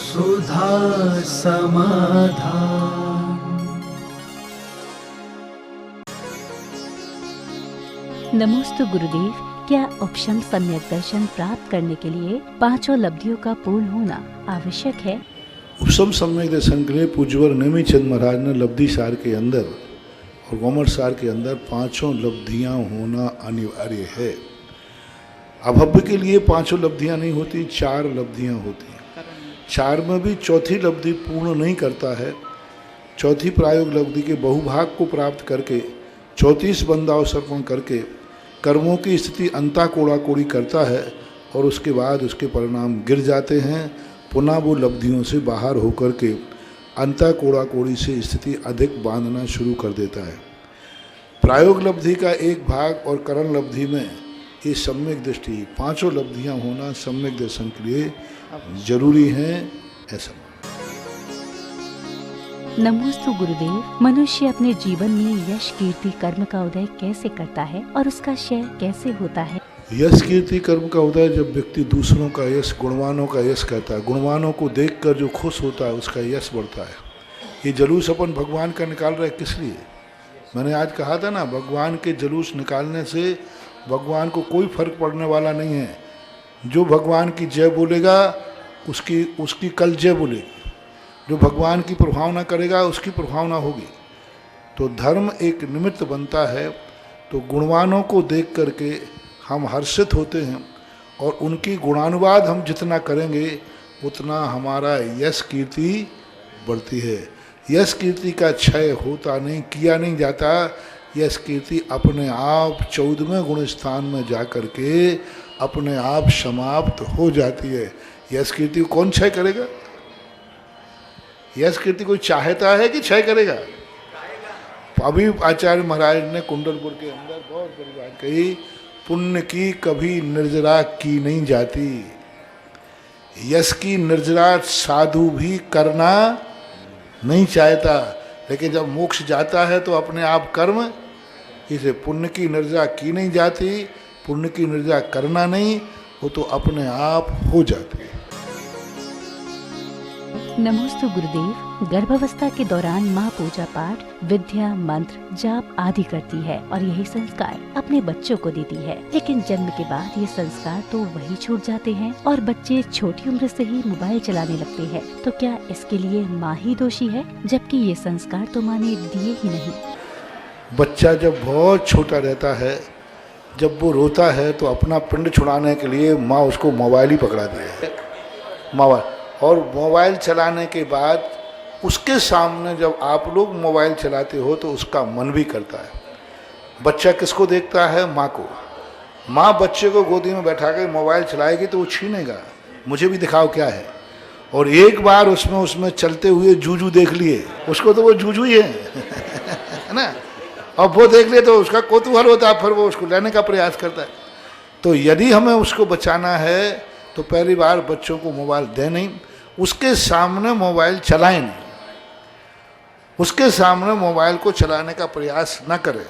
सुधा समाधान। नमोस्तु गुरुदेव। क्या उपशम सम्यक दर्शन प्राप्त करने के लिए पांचों लब्धियों का पूर्ण होना आवश्यक है? उपशम सम्यक दर्शन के लिए पूज्यवर नेमिचंद महाराज ने लब्धि सार के अंदर और गोमर सार के अंदर पांचों लब्धियां होना अनिवार्य है। अभव्य के लिए पांचों लब्धियां नहीं होती, 4 लब्धियां होती हैं। 4 में भी चौथी लब्धि पूर्ण नहीं करता है। चौथी प्रायोग लब्धि के बहुभाग को प्राप्त करके 34 बंदाव सर्पण करके कर्मों की स्थिति अंता कोड़ा कोड़ी करता है और उसके बाद उसके परिणाम गिर जाते हैं। पुनः वो लब्धियों से बाहर होकर के अंता कोड़ा कोड़ी से स्थिति अधिक बांधना शुरू कर देता है। प्रायोग लब्धि का एक भाग और करण लब्धि में ये सम्यक दृष्टि, पांचों लब्धियां होना सम्यक दर्शन के लिए जरूरी है। ऐसा नमोस्तु गुरुदेव। मनुष्य अपने जीवन में यश कीर्ति कर्म का उदय कैसे करता है और उसका क्षय कैसे होता है? यश कीर्ति कर्म का उदय जब व्यक्ति दूसरों का यश, गुणवानों का यश करता है, गुणवानों को देखकर जो खुश होता है उसका यश बढ़ता है। ये जुलूस अपन भगवान का निकाल रहे किस लिए? मैंने आज कहा था ना, भगवान के जुलूस निकालने से भगवान को कोई फर्क पड़ने वाला नहीं है। जो भगवान की जय बोलेगा उसकी कल जय बोलेगी, जो भगवान की प्रभावना करेगा उसकी प्रभावना होगी। तो धर्म एक निमित्त बनता है। तो गुणवानों को देख करके हम हर्षित होते हैं और उनकी गुणानुवाद हम जितना करेंगे उतना हमारा यश कीर्ति बढ़ती है। यश कीर्ति का क्षय होता नहीं, किया नहीं जाता। यश कीर्ति अपने आप 14वें गुण स्थान में जा कर के अपने आप समाप्त हो जाती है। यश कीर्ति को कौन क्षय करेगा? यश कीर्ति कोई चाहता है कि क्षय करेगा? अभी आचार्य महाराज ने कुंडलपुर के अंदर बहुत बड़ी बात कही, पुण्य की कभी निर्जरा की नहीं जाती। यश की निर्जरा साधु भी करना नहीं चाहता, लेकिन जब मोक्ष जाता है तो अपने आप कर्म, इसे पुण्य की निर्जरा की नहीं जाती। पुण्य की निर्जरा करना नहीं, वो तो अपने आप हो जाती है। नमोस्तु गुरुदेव। गर्भावस्था के दौरान माँ पूजा पाठ, विद्या, मंत्र, जाप आदि करती है और यही संस्कार अपने बच्चों को देती है, लेकिन जन्म के बाद ये संस्कार तो वही छूट जाते हैं और बच्चे छोटी उम्र से ही मोबाइल चलाने लगते हैं। तो क्या इसके लिए माँ ही दोषी है, जबकि ये संस्कार तो माँ ने दिए ही नहीं? बच्चा जब बहुत छोटा रहता है, जब वो रोता है तो अपना पिंड छुड़ाने के लिए माँ उसको मोबाइल ही पकड़ा दिया, मोबाइल। और मोबाइल चलाने के बाद उसके सामने जब आप लोग मोबाइल चलाते हो तो उसका मन भी करता है। बच्चा किसको देखता है? माँ को। माँ बच्चे को गोदी में बैठा कर मोबाइल चलाएगी तो वो छीनेगा, मुझे भी दिखाओ क्या है। और एक बार उसमें चलते हुए जूजू देख लिए, उसको तो वो जूजू ही है ना। और वो देख लिए तो उसका कौतूहल होता है, फिर वो उसको लेने का प्रयास करता है। तो यदि हमें उसको बचाना है तो पहली बार बच्चों को मोबाइल दे नहीं, उसके सामने मोबाइल चलाएं नहीं, उसके सामने मोबाइल को चलाने का प्रयास न करें,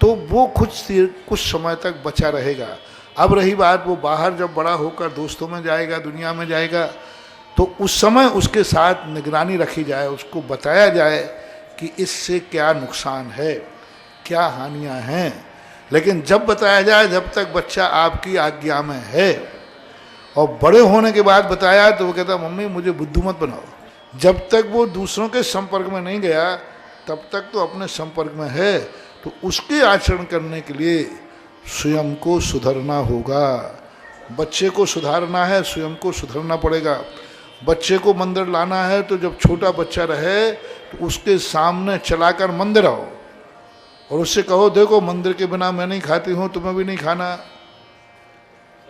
तो वो कुछ समय तक बचा रहेगा। अब रही बात, वो बाहर जब बड़ा होकर दोस्तों में जाएगा, दुनिया में जाएगा, तो उस समय उसके साथ निगरानी रखी जाए, उसको बताया जाए कि इससे क्या नुकसान है, क्या हानियां हैं। लेकिन जब बताया जाए, जब तक बच्चा आपकी आज्ञा में है, और बड़े होने के बाद बताया तो वो कहता मम्मी मुझे बुद्धू मत बनाओ। जब तक वो दूसरों के संपर्क में नहीं गया तब तक तो अपने संपर्क में है। तो उसके आचरण करने के लिए स्वयं को सुधरना होगा। बच्चे को सुधारना है, स्वयं को सुधरना पड़ेगा। बच्चे को मंदिर लाना है तो जब छोटा बच्चा रहे तो उसके सामने चलाकर मंदिर आओ और उससे कहो देखो मंदिर के बिना मैं नहीं खाती हूँ, तुम्हें भी नहीं खाना।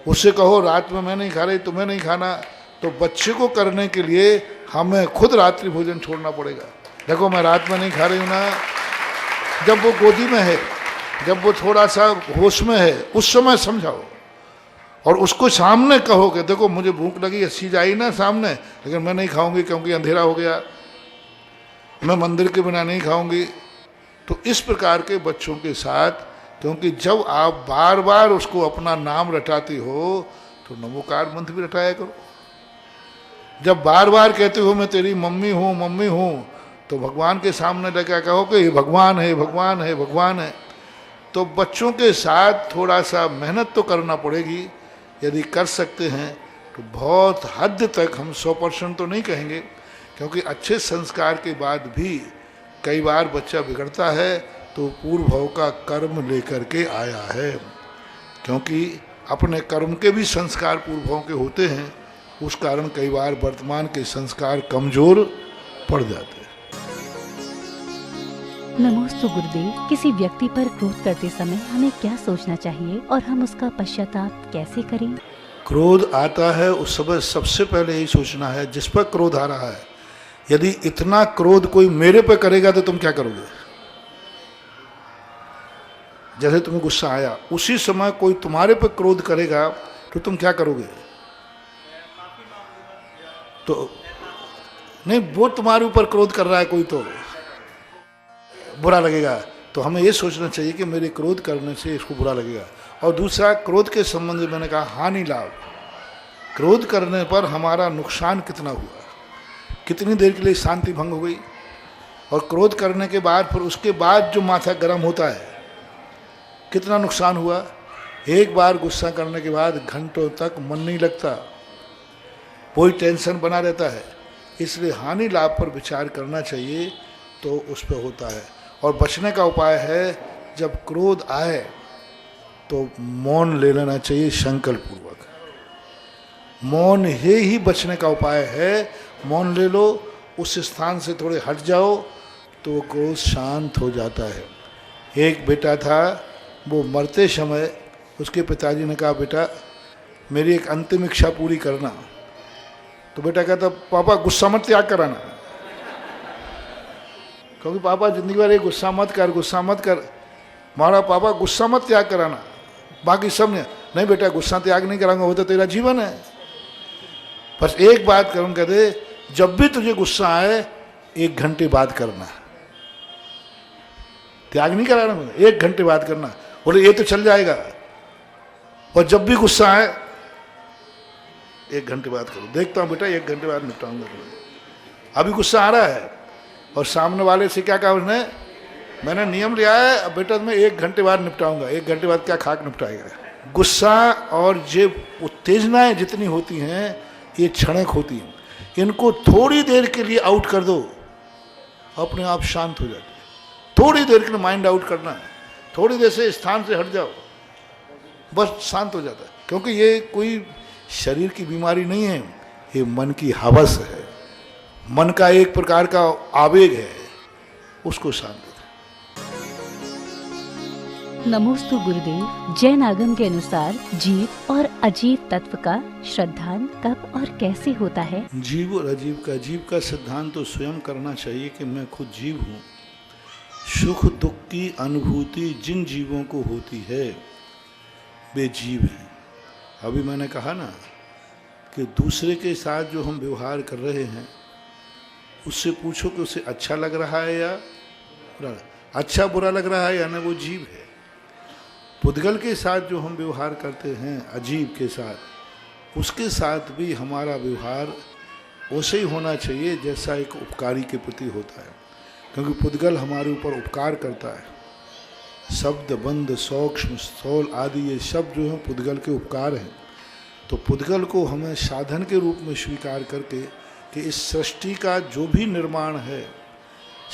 उससे कहो रात में मैं नहीं खा रही, तुम्हें नहीं खाना। तो बच्चे को करने के लिए हमें खुद रात्रि भोजन छोड़ना पड़ेगा। देखो मैं रात में नहीं खा रही हूँ ना, जब वो गोदी में है, जब वो थोड़ा सा होश में है, उस समय समझाओ और उसको सामने कहो कि देखो मुझे भूख लगी, अच्छी जाई ना सामने, लेकिन मैं नहीं खाऊंगी क्योंकि अंधेरा हो गया, मैं मंदिर के बिना नहीं खाऊंगी। तो इस प्रकार के बच्चों के साथ, क्योंकि जब आप बार बार उसको अपना नाम रटाती हो तो नमोकार मंत्र भी रटाया करो। जब बार बार कहते हो मैं तेरी मम्मी हूँ, तो भगवान के सामने लेकर कहो कि ये भगवान है, भगवान है, भगवान है। तो बच्चों के साथ थोड़ा सा मेहनत तो करना पड़ेगी। यदि कर सकते हैं तो बहुत हद तक, हम 100% तो नहीं कहेंगे, क्योंकि अच्छे संस्कार के बाद भी कई बार बच्चा बिगड़ता है तो पूर्व भाव का कर्म लेकर के आया है, क्योंकि अपने कर्म के भी संस्कार पूर्व भाव के होते हैं। उस कारण कई बार वर्तमान के संस्कार कमजोर पड़ जाते हैं। नमोस्तु गुरुदेव, किसी व्यक्ति पर क्रोध करते समय हमें क्या सोचना चाहिए और हम उसका पश्चाताप कैसे करें? क्रोध आता है उस समय सबसे पहले यही सोचना है जिस पर क्रोध आ रहा है, यदि इतना क्रोध कोई मेरे पे करेगा तो तुम क्या करोगे? जैसे तुम्हें गुस्सा आया, उसी समय कोई तुम्हारे पे क्रोध करेगा तो तुम क्या करोगे? तो नहीं, वो तुम्हारे ऊपर क्रोध कर रहा है कोई, तो बुरा लगेगा। तो हमें ये सोचना चाहिए कि मेरे क्रोध करने से इसको बुरा लगेगा। और दूसरा, क्रोध के संबंध में मैंने कहा हानि लाभ। क्रोध करने पर हमारा नुकसान कितना हुआ, कितनी देर के लिए शांति भंग हो गई, और क्रोध करने के बाद फिर उसके बाद जो माथा गर्म होता है कितना नुकसान हुआ। एक बार गुस्सा करने के बाद घंटों तक मन नहीं लगता, कोई टेंशन बना रहता है। इसलिए हानि लाभ पर विचार करना चाहिए तो उस पर होता है। और बचने का उपाय है, जब क्रोध आए तो मौन ले लेना चाहिए संकल्प पूर्वक। मौन ही बचने का उपाय है। मौन ले लो, उस स्थान से थोड़े हट जाओ तो वो क्रोध शांत हो जाता है। एक बेटा था, वो मरते समय उसके पिताजी ने कहा बेटा मेरी एक अंतिम इच्छा पूरी करना। तो बेटा कहता पापा गुस्सा मत त्याग कराना, क्योंकि पापा जिंदगी भर गुस्सा मत कर, गुस्सा मत कर। मारा पापा गुस्सा मत त्याग कराना। बाकी सब ने नहीं बेटा गुस्सा त्याग नहीं कराऊंगा, वो तो तेरा जीवन है। बस एक बात करूँ, कहते जब भी तुझे गुस्सा आए 1 घंटे बाद करना, त्याग नहीं कराना मुझे, 1 घंटे बाद करना। बोले ये तो चल जाएगा, और जब भी गुस्सा आए 1 घंटे बाद करो। देखता हूँ बेटा 1 घंटे बाद निपटाऊंगा। अभी गुस्सा आ रहा है और सामने वाले से क्या कहा उसने, मैंने नियम लिया है अब बेटा मैं 1 घंटे बाद निपटाऊंगा। 1 घंटे बाद क्या खाक निपटाएगा? गुस्सा और ये उत्तेजनाएं जितनी होती हैं ये क्षणिक होती हैं, इनको थोड़ी देर के लिए आउट कर दो, अपने आप शांत हो जाते हैं। थोड़ी देर के लिए माइंड आउट करना है, थोड़ी देर से स्थान से हट जाओ, बस शांत हो जाता है। क्योंकि ये कोई शरीर की बीमारी नहीं है, ये मन की हवस है, मन का एक प्रकार का आवेग है, उसको शांत। नमोस्तु गुरुदेव, जैन आगम के अनुसार जीव और अजीव तत्व का श्रद्धान कब और कैसे होता है? जीव और अजीव का सिद्धांत तो स्वयं करना चाहिए कि मैं खुद जीव हूँ। सुख दुख की अनुभूति जिन जीवों को होती है वे जीव हैं। अभी मैंने कहा ना कि दूसरे के साथ जो हम व्यवहार कर रहे हैं उससे पूछो कि उसे अच्छा लग रहा है या बुरा, अच्छा बुरा लग रहा है या ना, वो जीव है। पुद्गल के साथ जो हम व्यवहार करते हैं अजीव के साथ, उसके साथ भी हमारा व्यवहार वैसे ही होना चाहिए जैसा एक उपकारी के प्रति होता है, क्योंकि पुद्गल हमारे ऊपर उपकार करता है। शब्द बंद सूक्ष्म स्थूल आदि ये सब जो हैं पुद्गल के उपकार हैं। तो पुद्गल को हमें साधन के रूप में स्वीकार करके कि इस सृष्टि का जो भी निर्माण है,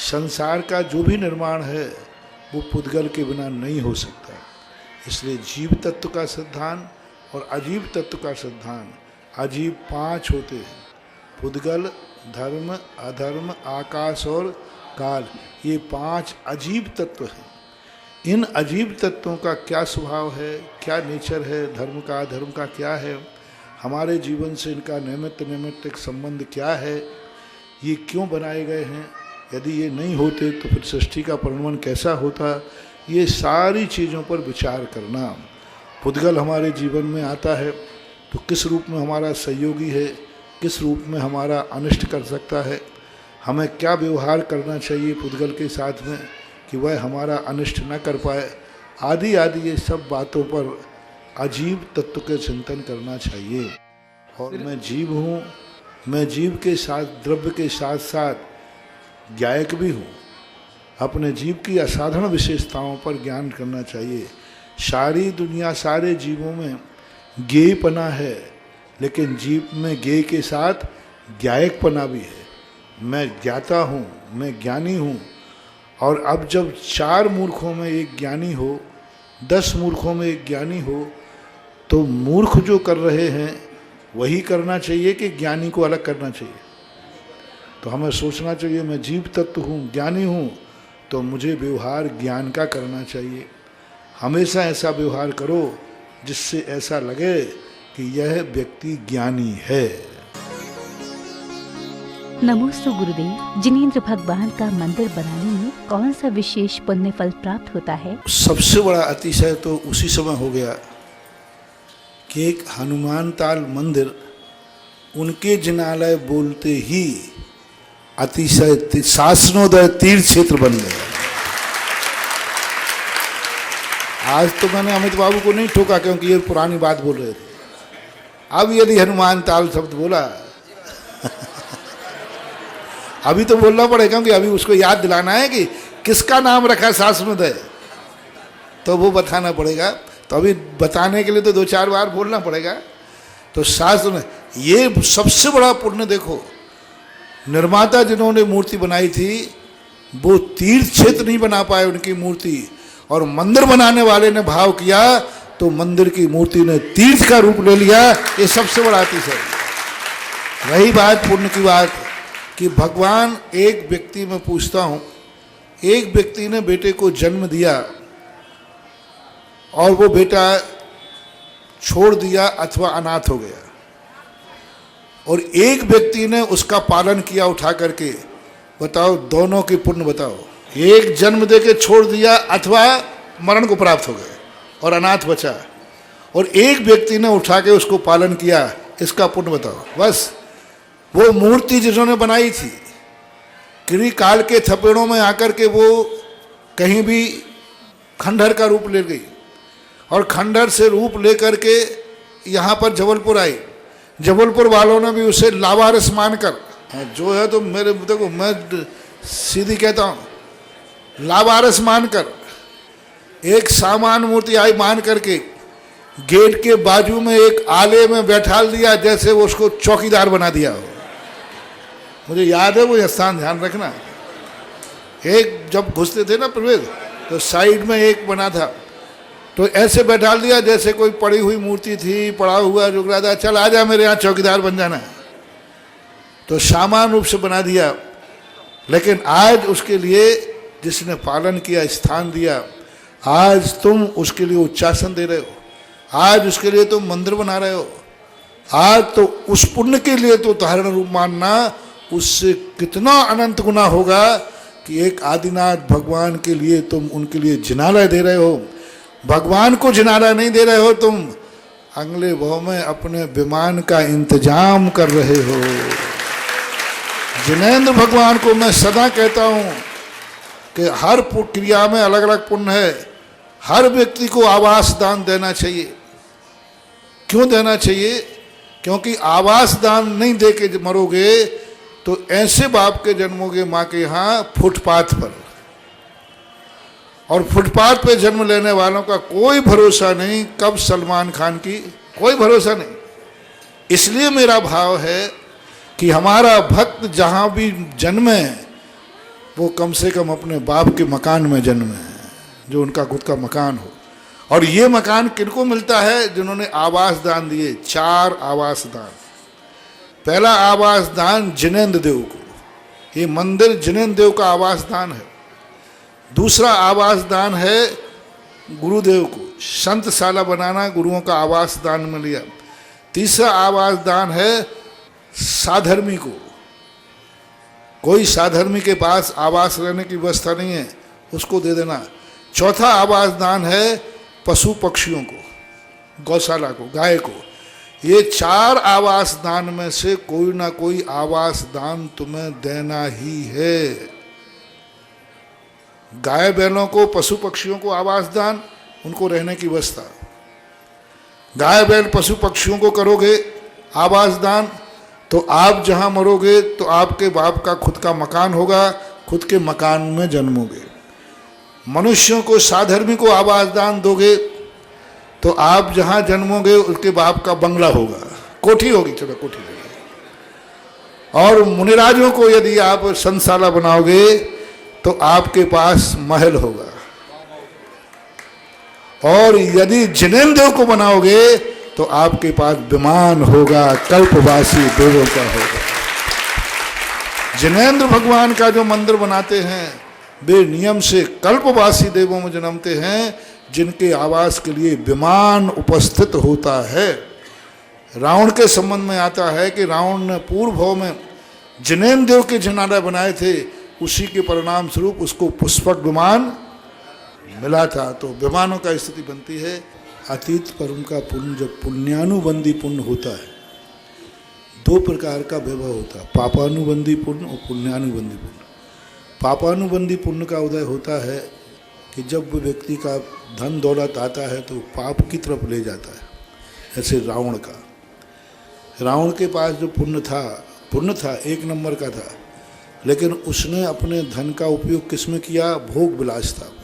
संसार का जो भी निर्माण है, वो पुद्गल के बिना नहीं हो सकता। इसलिए जीव तत्व का सिद्धांत और अजीव तत्व का सिद्धांत, अजीव 5 होते हैं, पुद्गल, धर्म, अधर्म, आकाश और काल, ये 5 अजीव तत्व हैं। इन अजीब तत्वों का क्या स्वभाव है, क्या नेचर है, धर्म का अधर्म का क्या है, हमारे जीवन से इनका नैमित्तिक संबंध क्या है, ये क्यों बनाए गए हैं, यदि ये नहीं होते तो फिर सृष्टि का परिणमन कैसा होता, ये सारी चीज़ों पर विचार करना। पुद्गल हमारे जीवन में आता है तो किस रूप में हमारा सहयोगी है, किस रूप में हमारा अनिष्ट कर सकता है, हमें क्या व्यवहार करना चाहिए पुद्गल के साथ में कि वह हमारा अनिष्ट न कर पाए, आदि आदि ये सब बातों पर अजीब तत्व के चिंतन करना चाहिए। और मैं जीव हूँ मैं जीव के साथ, द्रव्य के साथ साथ ज्ञायक भी हूँ। अपने जीव की असाधारण विशेषताओं पर ज्ञान करना चाहिए। सारी दुनिया, सारे जीवों में ज्ञेयपना है, लेकिन जीव में ज्ञेय के साथ ज्ञायकपना भी है। मैं ज्ञाता हूँ, मैं ज्ञानी हूँ। और अब जब 4 मूर्खों में एक ज्ञानी हो, 10 मूर्खों में एक ज्ञानी हो, तो मूर्ख जो कर रहे हैं वही करना चाहिए कि ज्ञानी को अलग करना चाहिए? तो हमें सोचना चाहिए, मैं जीव तत्व हूँ, ज्ञानी हूँ, तो मुझे व्यवहार ज्ञान का करना चाहिए। हमेशा ऐसा व्यवहार करो जिससे ऐसा लगे कि यह व्यक्ति ज्ञानी है। नमोस्तु गुरुदेव, जिनेंद्र भगवान का मंदिर बनाने में कौन सा विशेष पुण्य फल प्राप्त होता है? सबसे बड़ा अतिशय तो उसी समय हो गया कि एक हनुमान ताल मंदिर, उनके जिनालय बोलते ही अतिशय शासनोदय तीर्थ क्षेत्र बन गया। आज तो मैंने अमित बाबू को नहीं ठोका, क्योंकि ये पुरानी बात बोल रहे थे। अब यदि हनुमान ताल शब्द बोला अभी तो बोलना पड़ेगा, क्योंकि अभी उसको याद दिलाना है कि किसका नाम रखा शासनोदय, तो वो बताना पड़ेगा। तो अभी बताने के लिए तो 2-4 बार बोलना पड़ेगा। तो शासन, ये सबसे बड़ा पुण्य देखो, निर्माता जिन्होंने मूर्ति बनाई थी वो तीर्थ क्षेत्र नहीं बना पाए उनकी मूर्ति, और मंदिर बनाने वाले ने भाव किया तो मंदिर की मूर्ति ने तीर्थ का रूप ले लिया। ये सबसे बड़ा अतिशय। रही बात पुण्य की बात कि भगवान, एक व्यक्ति में पूछता हूँ, एक व्यक्ति ने बेटे को जन्म दिया और वो बेटा छोड़ दिया अथवा अनाथ हो गया, और एक व्यक्ति ने उसका पालन किया उठा करके, बताओ दोनों की पुण्य बताओ। एक जन्म दे के छोड़ दिया अथवा मरण को प्राप्त हो गए और अनाथ बचा, और एक व्यक्ति ने उठा के उसको पालन किया, इसका पुण्य बताओ। बस वो मूर्ति जिन्होंने बनाई थी, किरी काल के थपेड़ों में आकर के वो कहीं भी खंडहर का रूप ले गई, और खंडहर से रूप लेकर के यहाँ पर जबलपुर आई। जबलपुर वालों ने भी उसे लावारिस मानकर, जो है तो मेरे देखो मैं सीधी कहता हूँ, लावारिस मानकर एक सामान मूर्ति आई मान करके गेट के बाजू में एक आले में बैठा दिया, जैसे वो उसको चौकीदार बना दिया हो। मुझे याद है वो स्थान, ध्यान रखना। एक जब घुसते थे ना प्रवेश, तो साइड में एक बना था, तो ऐसे बैठा दिया जैसे कोई पड़ी हुई मूर्ति थी, पड़ा हुआ जुगरादा, चल आ जा मेरे यहाँ चौकीदार बन जाना। तो सामान रूप से बना दिया। लेकिन आज उसके लिए जिसने पालन किया, स्थान दिया, आज तुम उसके लिए उच्चासन दे रहे हो, आज उसके लिए तुम मंदिर बना रहे हो। आज तो उस पुण्य के लिए तो धारण रूप मानना, उससे कितना अनंत गुना होगा कि एक आदिनाथ भगवान के लिए तुम उनके लिए जिनालय दे रहे हो। भगवान को जिनालय नहीं दे रहे हो, तुम अगले भाव में अपने विमान का इंतजाम कर रहे हो। जिनेंद्र भगवान को मैं सदा कहता हूँ कि हर क्रिया में अलग अलग पुण्य है। हर व्यक्ति को आवास दान देना चाहिए। क्यों देना चाहिए? क्योंकि आवास दान नहीं दे के मरोगे तो ऐसे बाप के जन्मोगे माँ के यहाँ फुटपाथ पर, और फुटपाथ पे जन्म लेने वालों का कोई भरोसा नहीं, कब सलमान खान की कोई भरोसा नहीं। इसलिए मेरा भाव है कि हमारा भक्त जहाँ भी जन्मे वो कम से कम अपने बाप के मकान में जन्मे, जो उनका खुद का मकान हो। और ये मकान किनको मिलता है? जिन्होंने आवास दान दिए। 4 आवास दान। पहला आवास दान जिनेंद्र देव को, ये मंदिर जिनेंद्र देव का आवास दान है। दूसरा आवास दान है गुरुदेव को, संतशाला बनाना गुरुओं का आवास दान में लिया। तीसरा आवास दान है साधर्मी को, कोई साधर्मी के पास आवास रहने की व्यवस्था नहीं है, उसको दे देना। चौथा आवास दान है पशु पक्षियों को, गौशाला को, गाय को। ये 4 आवास दान में से कोई ना कोई आवास दान तुम्हें देना ही है। गाय बैलों को, पशु पक्षियों को आवास दान, उनको रहने की व्यवस्था। गाय बैल पशु पक्षियों को करोगे आवास दान तो आप जहाँ मरोगे तो आपके बाप का खुद का मकान होगा, खुद के मकान में जन्मोगे। मनुष्यों को साधर्मी को आवास दान दोगे तो आप जहाँ जन्मोगे उसके बाप का बंगला होगा, कोठी होगी, चलो कोठी होगी। और मुनिराजों को यदि आप संशाला बनाओगे तो आपके पास महल होगा। और यदि जिनेंद्र को बनाओगे तो आपके पास विमान होगा, कल्पवासी देवों का होगा। जिनेंद्र भगवान का जो मंदिर बनाते हैं वे नियम से कल्पवासी देवों में जन्मते हैं, जिनके आवास के लिए विमान उपस्थित होता है। रावण के संबंध में आता है कि रावण ने पूर्व भाव में जिनेंद्र के जिनालय बनाए थे, उसी के परिणाम स्वरूप उसको पुष्पक विमान मिला था। तो विमानों का स्थिति बनती है। अतीत कर्म का पुण्य जब पुण्यानुबंधी पुण्य होता है, दो प्रकार का वैभव होता है, पापानुबंधी पुण्य और पुण्यानुबंधी पुण्य। पापानुबंधी पुण्य का उदय होता है कि जब वो व्यक्ति का धन दौलत आता है तो पाप की तरफ ले जाता है। ऐसे रावण का, रावण के पास जो पुण्य था एक नंबर का था, लेकिन उसने अपने धन का उपयोग किस में किया? भोग विलासिता में।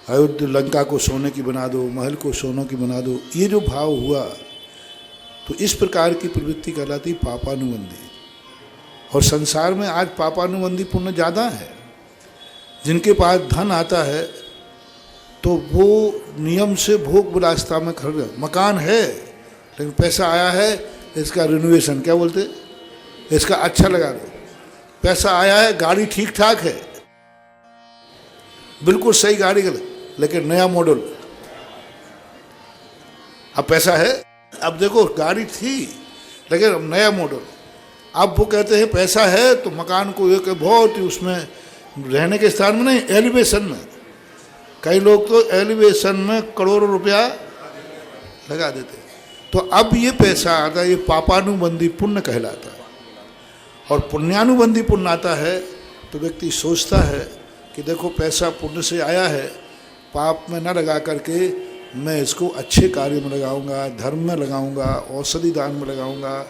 अयोध्या लंका को सोने की बना दो, महल को सोने की बना दो, ये जो भाव हुआ तो इस प्रकार की प्रवृत्ति कहलाती पापानुबंधी। और संसार में आज पापानुबंधी पुण्य ज़्यादा है। जिनके पास धन आता है तो वो नियम से भोग विलासिता में खर्च, मकान है लेकिन पैसा आया है, इसका रिनोवेशन क्या बोलते, इसका अच्छा लगा दो। पैसा आया है, गाड़ी ठीक ठाक है, बिल्कुल सही गाड़ी गलत, लेकिन नया मॉडल। अब पैसा है, अब देखो गाड़ी थी लेकिन अब नया मॉडल। अब वो कहते हैं पैसा है तो मकान को एक बहुत ही उसमें रहने के स्थान में नहीं, एलिवेशन में। कई लोग तो एलिवेशन में करोड़ों रुपया लगा देते। तो अब ये पैसा आता है, ये पापानुबंधी पुण्य कहलाता है। और पुण्यानुबंधी पुण्य आता है तो व्यक्ति सोचता है कि देखो पैसा पुण्य से आया है, पाप में न लगा करके मैं इसको अच्छे कार्य में लगाऊंगा, धर्म में लगाऊंगा, औषधि दान में लगाऊंगा,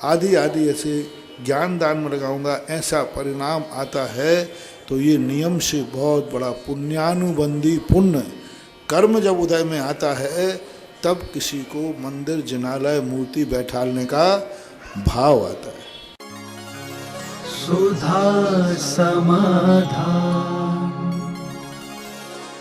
आदि आदि ऐसे ज्ञान दान में लगाऊंगा, ऐसा परिणाम आता है। तो ये नियम से बहुत बड़ा पुण्यानुबंधी पुण्य कर्म जब उदय में आता है, तब किसी को मंदिर जिनालय मूर्ति बैठालने का भाव आता है। सुधा समाधा